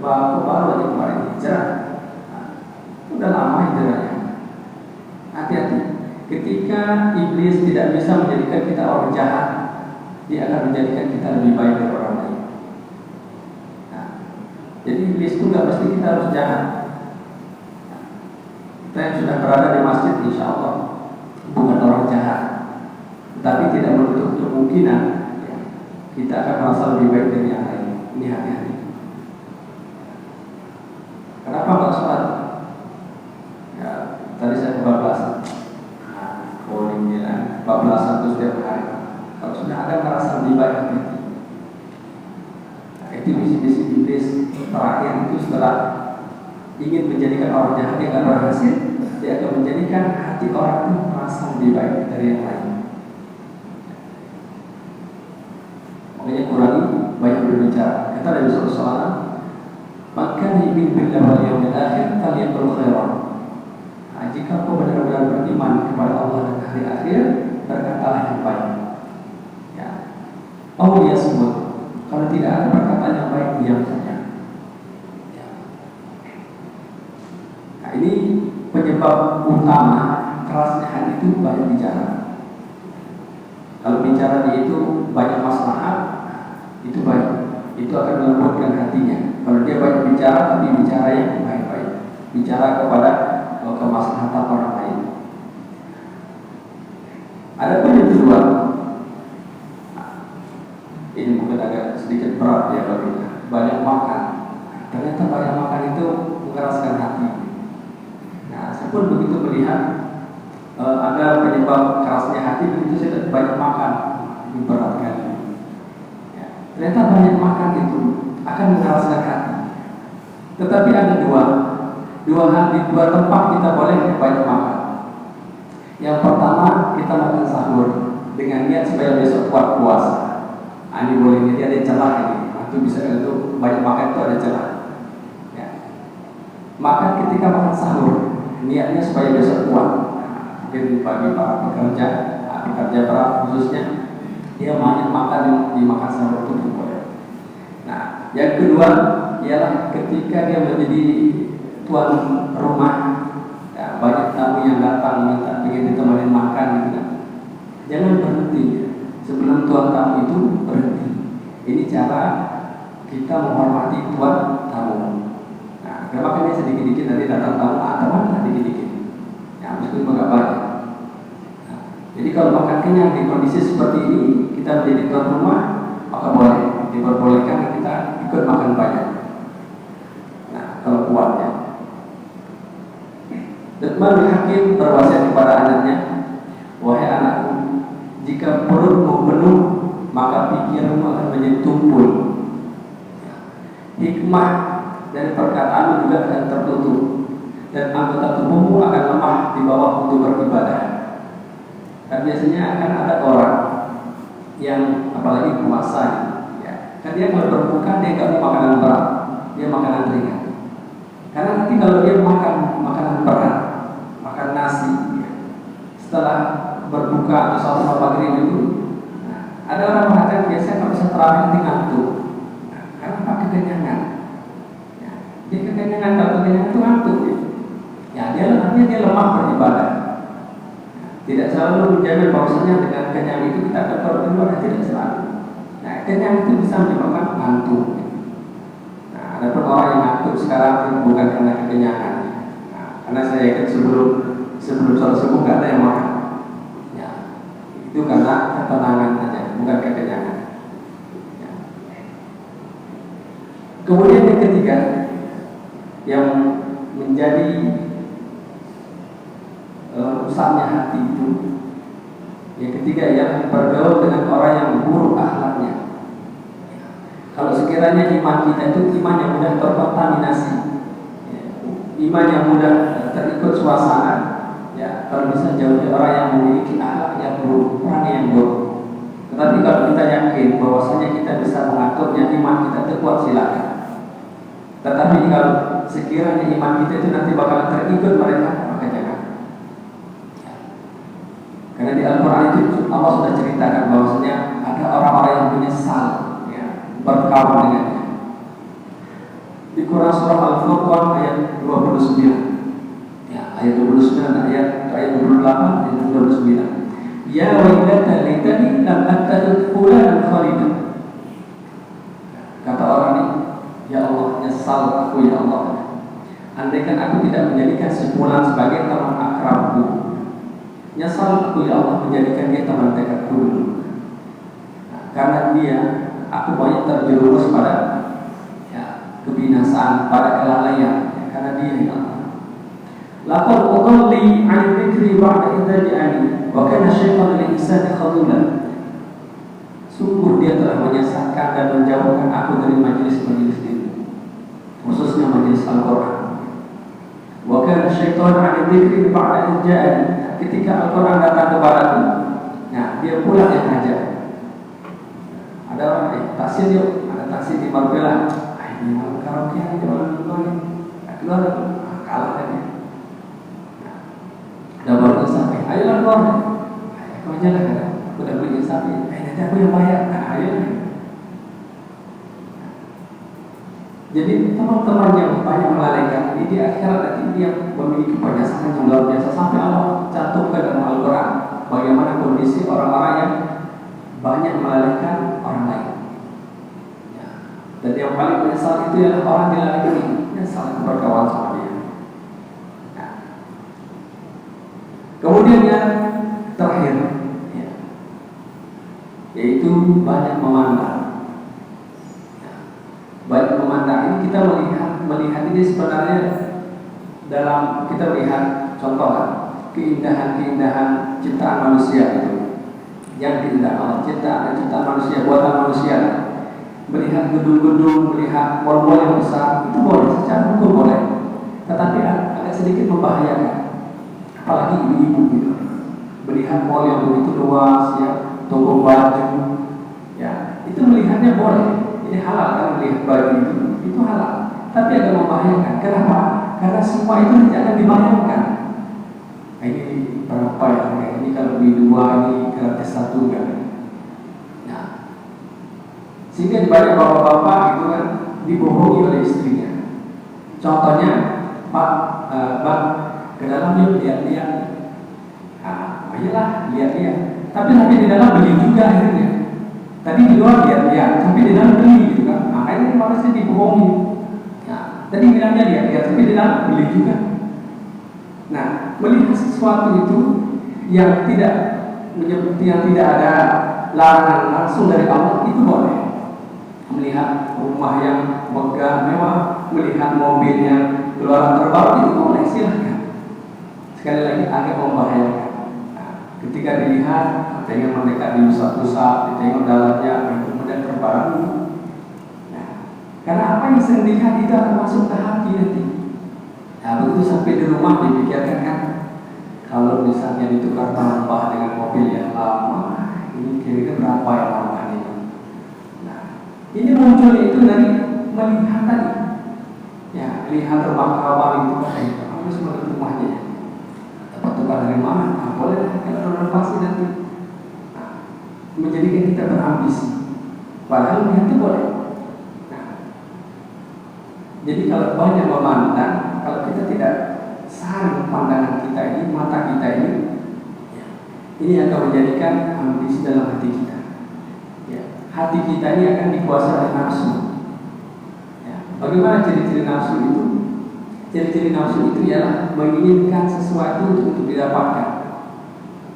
baru aja kemarin hijrah, udah lama hijrahnya. Hati-hati, ketika iblis tidak bisa menjadikan kita orang jahat, dia akan menjadikan kita lebih baik dari orang lain. Nah, jadi iblis itu nggak mesti kita harus jahat. Kita yang sudah berada di masjid, insya Allah bukan orang jahat, tapi tidak menutup kemungkinan kita akan merasa lebih baik dari yang lain. Ini hati-hati. Kenapa nggak sholat? Ya, tadi saya kebablasan. Polling bilang kebablasan itu setiap hari. Kalau sudah ada merasa lebih baik, hati-hati. Itu misi-misi iblis terakhir itu, setelah ingin menjadikan orang jahat yang nggak berhasil, dia akan menjadikan hati orang itu merasa lebih baik dari yang lain. Makanya kurangi banyak berbicara. Kata Nabi sallallahu alaihi wasallam, "Maka yu'minu billahi wal yawmil akhir falyaqul khairan." Nah, jika kau benar-benar beriman kepada Allah dan hari akhir, berkatalah yang baik. Ya. Oh dia sebut, kalau tidak ada perkataan yang baik, diam saja. Ya. Nah, ini penyebab utama kerasnya hati itu banyak bicara. Kalau bicaranya itu banyak maslahat, itu baik, itu akan melembutkan hatinya. Kalau dia banyak bicara tapi bicara yang baik-baik, bicara kepada kemaslahatan orang lain. Adapun yang kedua, ini mungkin agak sedikit berat ya bagi kita. Banyak makan. Ternyata banyak makan itu mengeraskan hati. Nah, saya pun begitu melihat ada penyebab kerasnya hati, begitu saya banyak makan, ini berat kan. Ya, ternyata banyak makan itu akan mengeraskan hati. Tetapi ada dua tempat kita boleh banyak makan. Yang pertama, kita makan sahur dengan niat supaya besok kuat puasa. Ini boleh, jadi ada celah ini. Itu bisa itu banyak makan itu ada celah. Ya. Makan ketika makan sahur, niatnya supaya besok kuat. Mungkin bagi para pekerja berat khususnya, dia banyak makan yang dimakan sahur itu boleh. Nah, yang kedua ialah ketika dia menjadi tuan rumah, ya, banyak tamu yang datang minta ingin ditemani makan gitu. Jangan berhenti sebelum tuan tamu itu berhenti. Ini cara kita menghormati tuan tamu. Nah, kita makannya sedikit-sedikit, nanti datang tamu teman dikit-dikit. Ya, meskipun agak banyak. Nah, jadi kalau makan kenyang di kondisi seperti ini, kita menjadi tuan rumah, maka boleh diperbolehkan kita ikut makan banyak. Nah, kalau kuatnya. Luqman bin Hakim berwasiat kepada anaknya, wahai anakku, jika perutmu penuh, maka pikiranmu akan menjadi tumpul. Hikmah dari perkataanmu juga akan tertutup, dan anggota tubuhmu akan lemah di bawah untuk beribadah. Dan biasanya akan ada orang yang apalagi puasa, ya, kan dia kalau berbuka dia nggak mau makanan berat, dia makanan ringan. Karena nanti kalau dia makan makanan berat, makan nasi, ya, setelah berbuka atau sholat maghrib itu, nah, ada orang mengatakan biasanya kalau bisa terawih nanti ngantuk, nah, karena apa? Kekenyangan. Ya, dia kekenyangan, kalau kekenyangan itu ngantuk, ya dia artinya dia lemah beribadah. Tidak selalu menjamin bahwasanya dengan kenyang itu kita dapat beribadah, tidak selalu. Nah, kenyang itu bisa menyebabkan ngantuk. Nah, ada pun orang yang ngantuk sekarang bukan karena kekenyangan. Nah, karena saya yakin sebelum sholat subuh nggak ada yang makan. Ya, itu karena ketenangan saja, bukan kekenyangan. Ya. Kemudian yang ketiga yang menjadi rusaknya hati itu, yang ketiga yang bergaul dengan orang yang buruk akhlaknya. Kalau sekiranya iman kita itu iman yang mudah terkontaminasi, ya, iman yang mudah terikut suasana, ya, kalau bisa jauhi orang yang memiliki akhlak yang buruk, orang yang buruk. Tetapi kalau kita yakin bahwasanya kita bisa mengaturnya, iman kita itu kuat, silakan. Tetapi kalau sekiranya iman kita itu nanti bakal terikut mereka, maka jangan. Karena di Al-Quran itu Allah sudah ceritakan bahwasanya ada orang-orang yang menyesal, ya, berkawan dengannya. Di Quran surah Al-Furqan ayat 29, ya, ayat 29, ayat 28, ayat 29. Ya wailata laitani lam attakhidh fulanan khalilan. Kata orang ini, ya Allah, nyesal aku ya Allah. Andaikan aku tidak menjadikan si fulan sebagai teman akrabku. Nyesal aku ya Allah menjadikan dia teman dekatku dulu. Nah, karena dia, aku banyak terjerumus pada, ya, kebinasaan, pada kelalaian, ya, karena dia ya Allah. Laqad udalli 'an dzikri ba'da idza ja'ani wa kana syaitanu lil insani khadula. Sungguh dia telah menyesatkan dan menjauhkan aku dari majelis-majelis itu, khususnya majelis Al-Quran. Wa kana syaitanu 'an dzikri ba'da idza ja'ani. Ketika Al-Quran datang kepadaku, nah dia pulang yang aja. Ada orang taksi yuk, ada taksi di Marbella. Ini malam karaoke ini keluar, kalah tadi. Nah, baru sampai, ayolah keluar. Ayo aja lah, udah beli sapi. Nanti aku yang bayar. Nah, ayo. Jadi teman-teman yang banyak melalaikan ini di akhirat nanti dia memiliki penyesalan yang luar biasa, sampai Allah cantumkan dalam Al-Quran bagaimana kondisi orang-orang yang banyak melalaikan orang lain. Ya. Dan yang paling menyesal itu adalah orang dilalaikan ini, yang saling berkawan sama dia. Ya. Kemudian yang terakhir, ya, yaitu banyak memandang. Baik memandang ini kita melihat ini sebenarnya dalam kita lihat contoh keindahan ciptaan manusia itu yang diindah Allah, ciptaan manusia, buatan manusia. Melihat gedung-gedung, melihat mall-mall yang besar itu boleh, secara hukum boleh, tetapi agak sedikit membahayakan, apalagi ibu-ibu gitu. Melihat mall yang begitu luas, ya, toko baju, ya, itu melihatnya boleh. Ini halal kan, melihat baju itu halal, tapi agak membahayakan. Kenapa? Karena semua itu tidak akan dibayangkan. Nah, ini berapa ya? Ini kalau beli 2 ini gratis 1 kan? Nah, sehingga banyak bapak-bapak itu kan dibohongi oleh istrinya. Contohnya, Pak, Bang, ke dalam yuk lihat-lihat. Nah, ayolah lihat-lihat. Tapi di dalam beli juga akhirnya. Tadi di luar lihat-lihat, sampai di dalam beli gitu kan. Makanya manusia dibohongi. Ya, tadi bilangnya lihat-lihat, sampai di dalam beli juga. Nah, melihat sesuatu itu yang tidak ada larangan langsung dari Allah itu boleh. melihat rumah yang megah, mewah, melihat mobil yang keluaran terbaru, itu boleh, silahkan. Sekali lagi agak membahayakan. Nah, ketika dilihat, dengan mendekat di pusat-pusat, ditengok dalamnya, kemudian terbaru. Nah, karena apa yang saya lihat itu akan masuk ke hati nanti. Nah, begitu sampai di rumah dipikirkan kan, kalau misalnya ditukar tambah dengan mobil yang lama, ini kira-kira berapa yang lama ini? Nah, ini muncul itu dari melihat tadi. Ya, lihat rumah kawan itu kan, harus melihat rumahnya. Dapat tukar dari mana? Nah, boleh kalau renovasi nanti. Nah, menjadikan kita berambisi. Padahal niat itu boleh. Nah, jadi kalau banyak memandang, kalau kita tidak saring pandangan kita ini, mata kita ini akan menjadikan ambisi dalam hati kita. Ya, hati kita ini akan dikuasai oleh nafsu. Ya, bagaimana ciri-ciri nafsu itu? Ciri-ciri nafsu itu ialah menginginkan sesuatu untuk didapatkan.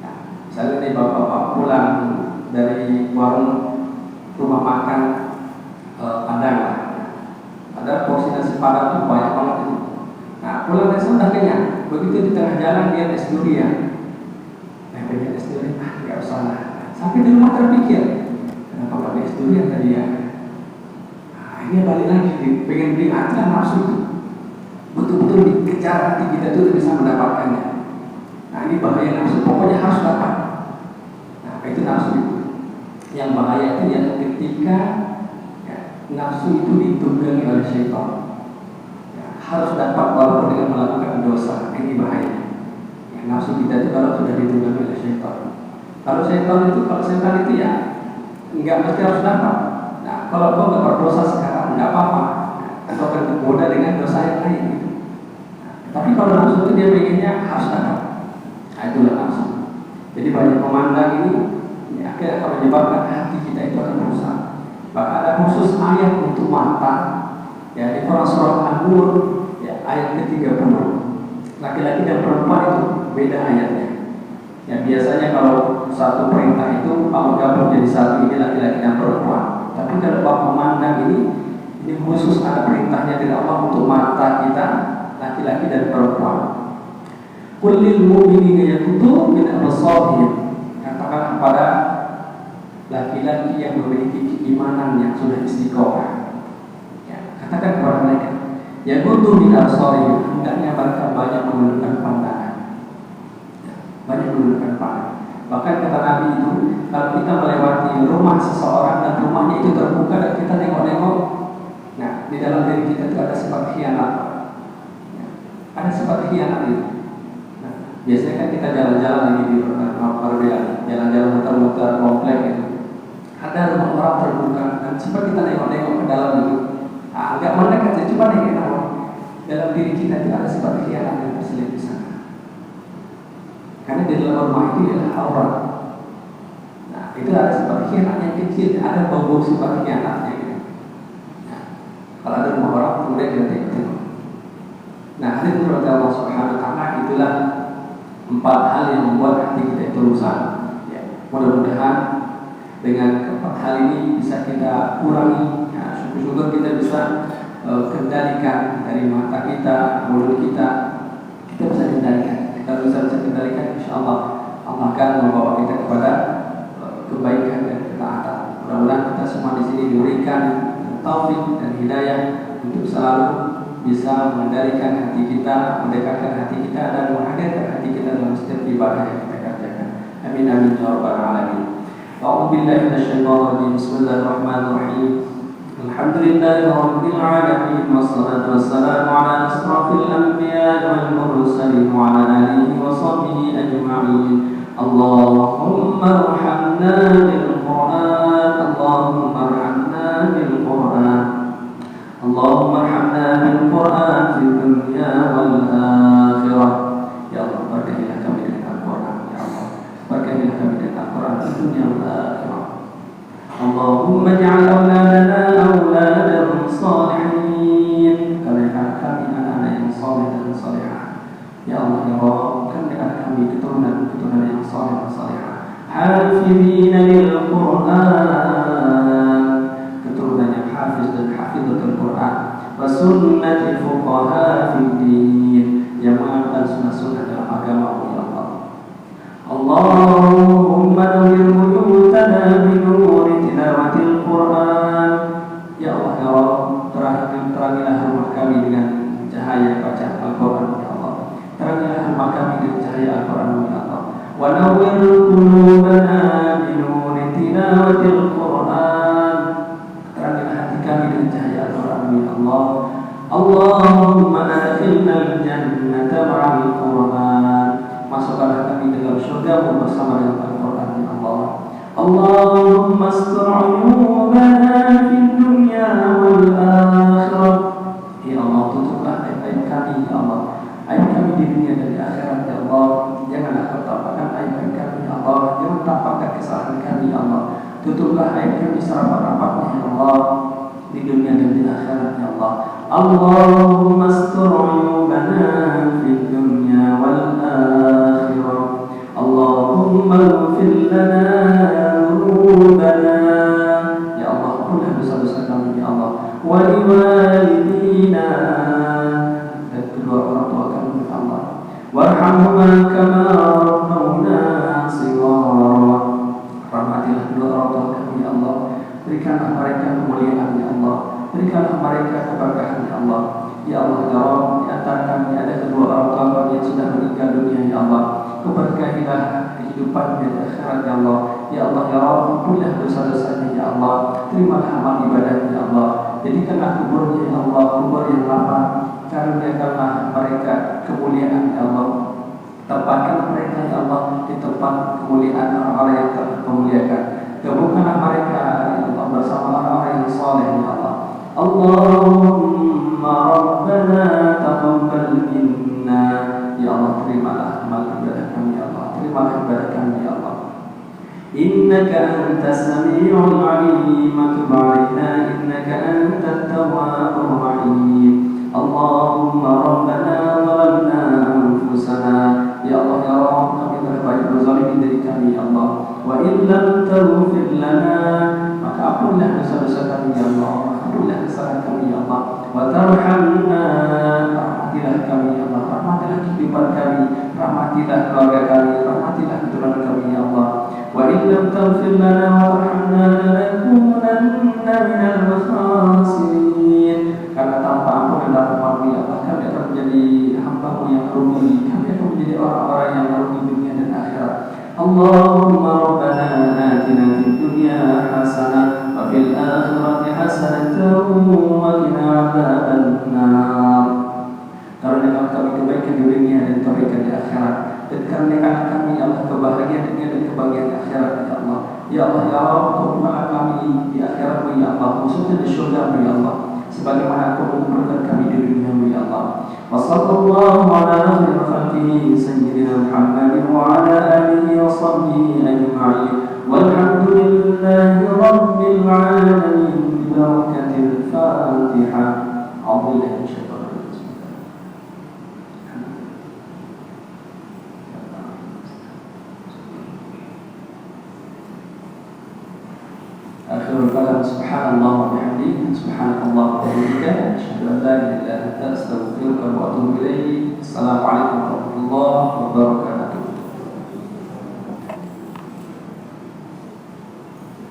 Nah, misalnya nih bapak-bapak pulang dari warung rumah makan Padang, ada porsi nasi Padang itu banyak banget itu. Nah, pulang dari sana udah kenyang. Begitu di tengah jalan dia es durian. Pengen es durian, nggak usah lah. Sampai di rumah terpikir, kenapa nggak beli es durian tadi ya? Nah, ini balik lagi, pengen beli aja nafsu itu. Betul-betul dikejar hati kita itu bisa mendapatkannya. Nah, ini bahaya nafsu. Pokoknya harus dapat. Nah, itu nafsu itu. Yang bahaya itu ya ketika nafsu itu ditunggangi oleh syaitan. Harus dapat walaupun dengan melakukan dosa, ini bahaya. Ya, nafsu kita itu kalau sudah ditunggangi oleh syaitan. Kalau setan itu ya nggak mesti harus dapat. Nah, kalau kau nggak berdosa sekarang nggak apa-apa. Kau akan tergoda dengan dosa yang lain. Gitu. Nah, tapi kalau nafsu itu dia pengennya harus dapat. Nah, itulah nafsu. Jadi banyak memandang ini ya, akhirnya akan menyebabkan hati kita itu akan rusak. Bahkan ada khusus ayat untuk mata. Ya, di Quran surah An-Nur ya, ayat ke-30. Laki-laki dan perempuan itu beda ayatnya. Ya, biasanya kalau satu perintah itu Allah gabung jadi satu, ini laki-laki dan perempuan. Tapi kalau Bapak memandang ini khusus ada perintahnya dari Allah untuk mata kita, laki-laki dan perempuan. Qul lil mu'minina yaghuddu min absarihim. Katakan kepada laki-laki yang memiliki keimanan yang sudah istiqomah. Katakan kepada mereka, ya butuh min absarihim, hendaknya mereka banyak menundukkan pandangan. Banyak menundukkan pandangan. Bahkan kata Nabi itu, kalau kita melewati rumah seseorang dan rumahnya itu terbuka dan kita nengok-nengok, nah di dalam diri kita itu ada sifat khianat. Ada sifat khianat itu. Nah, biasanya kan kita jalan-jalan lagi di Marbella, jalan-jalan muter-muter komplek itu. Ada rumah orang terbuka dan cepat kita nengok-nengok ke dalam itu. Agak mendekat saja, cuma yang kita dalam diri kita itu ada sifat khianat yang terselip di sana. Karena di dalam rumah itu adalah aurat. Nah, itu ada sifat khianat yang kecil, ada bau-bau sifat khianatnya. Gitu. Nah, kalau ada rumah orang, kemudian kita tengok. Nah, hadis menurut Allah Subhanahu Wa Taala itulah 4 hal yang membuat hati kita itu rusak. Ya, mudah-mudahan dengan keempat hal ini bisa kita kurangi. Syukur kita bisa kendalikan dari mata kita, mulut kita bisa kendalikan. Kita bisa kendalikan, insya Allah akan membawa kita kepada kebaikan dan ketaatan. Mudah-mudahan kita semua di sini diberikan taufik dan hidayah untuk selalu bisa mengendalikan hati kita, mendekatkan hati kita dan menghadirkan hati kita dalam setiap ibadah yang kita kerjakan. Amin amin ya rabbal alamin. A'udzu billahi minasyaitonir rajim. Bismillahirrahmanirrahim. Alhamdulillahi rabbil alamin wassalatu wassalamu ala asrafil anbiya'i wal mursalin wa ala alihi wa sahbihi ajma'in. Allahumma arhamna bil Qur'an, Allahumma arhamna bil Qur'an, Allahumma arhamna bil Qur'an fid dunya wal akhirah. Ya Allah, berkahilah kami dengan Al-Qur'an, ya Allah. Berkahilah kami dengan Al-Qur'an fid dunya wal akhirah. Allahumma ja'al awladana awladan salihin. Karena kami anak-anak yang saleh dan salihah. Ya Allah, ya Rabb, kami anak kami keturunan yang saleh dan salihah. Hafidhina lil sunnati fuqaha fiddin, yang mengamalkan sunnah-sunnah dalam agama ya Allah. Allahumma nawwir buyutana bi nuri tilawatil Qur'an. Ya Allah ya Rabb, terangilah rumah kami dengan cahaya bacaan Al-Quran ya Allah. Terangilah rumah kami dengan cahaya Al-Quran ya Allah. Wa nawwir qulubana bi nuri tilawatil Qur'an. Terangilah hati kami dengan cahaya Al-Quran ya Allah. Allahumma adkhilna al-jannata ma'al Qur'an. Masukkanlah kami dalam surga bersama dengan Al-Quran ya Allah. Allahumma astur 'uyubana fid dunya wal akhirah. Ya Allah, tutuplah aib-aib kami ya Allah. Aib kami di dunia dan di akhirat ya Allah. Janganlah Kau tampakkan aib-aib kami ya Allah. Jangan tampakkan kesalahan kami ya Allah. Tutuplah aib kami serapat-rapatnya ya Allah, di dunia dan di akhirat ya Allah. Allahumma astur 'uyubana fid dunya wal akhirah. Allahumma ighfir lana dhunubana. Ya Allah, ampunlah dosa-dosa kami ya Allah. Wa liwalidina, dan kedua orang tua kami ya Allah. Warhamhuma kama rabbawna shighara. Rahmatilah kedua orang tua kami ya Allah. Berikanlah mereka kemuliaan ya Allah. Berikanlah mereka keberkahan ya Allah. Ya Allah ya Rabb, di antara kami ada kedua orang tua kami yang sudah meninggal dunia ya Allah. Keberkahilah kehidupan dan akhirat ya Allah. Ya Allah ya Rabb, ampunilah dosa-dosanya ya Allah. Terimalah amal ibadahnya ya Allah. Jadikanlah kuburnya ya Allah kubur yang lapang. Karuniakanlah mereka kemuliaan ya Allah. Tempatkan mereka ya Allah di tempat kemuliaan orang-orang yang telah memuliakan. Gabungkanlah mereka ya Allah bersama orang-orang yang saleh ya Allah. Allahumma rabbana taqabbal minna. Ya Allah, terimalah amal ibadah kami ya Allah. Terimalah ibadah kami ya Allah. Innaka antas sami'ul 'alim, tub 'alaina innaka antat tawwabur rahim. Allahumma rabbana zalamna anfusana. Ya Allah ya Rabb, kami telah banyak berzalimi dari kami ya Allah. Wa in lam taghfir lana, maka ampunlah dosa-dosa kami ya Allah. Ampunlah kesalahan kami ya Allah. Wa tarhamna, rahmatilah kami ya Allah. Rahmatilah kehidupan kami, rahmatilah keluarga kami, rahmatilah keturunan kami ya Allah. Wa in lam taghfir lana wa tarhamna lanakunanna minal khasirin. Karena tanpa ampun dan rahmat-Mu ya Allah, kami akan menjadi hamba-Mu yang rugi. Kami akan menjadi orang-orang yang rugi dunia dan akhirat. Allahumma rabbana atina fid dunya hasanah wa fil akhirati hasanatan wa qina adzabannar. Karuniakan kami kebaikan di dunia dan kebaikan di akhirat. Dan karuniakan kami Allah kebahagiaan dunia dan kebahagiaan di akhirat ya Allah. Ya Allah ya Rabb, kumpulkanlah kami di akhirat-Mu ya Allah, khususnya di surga-Mu ya Allah, sebagaimana Kau mengumpulkan kami di dunia-Mu ya Allah. Wa sallallahu ala khairi khalqihi sayyidina Muhammadin wa ala alihi wa sahbihi ajma'in. Walhamdulillahi rabbil alamin bi barakatil Fatihah. A'udzubillahi minasyaitonir rajim. Akhirul kalam, subhanallah wa bihamdihi, subhanallah wa bihamdika, asyhadu an la ilaha illa anta, astaghfiruka wa atubu ilaik. Assalamualaikum warahmatullahi wabarakatuh.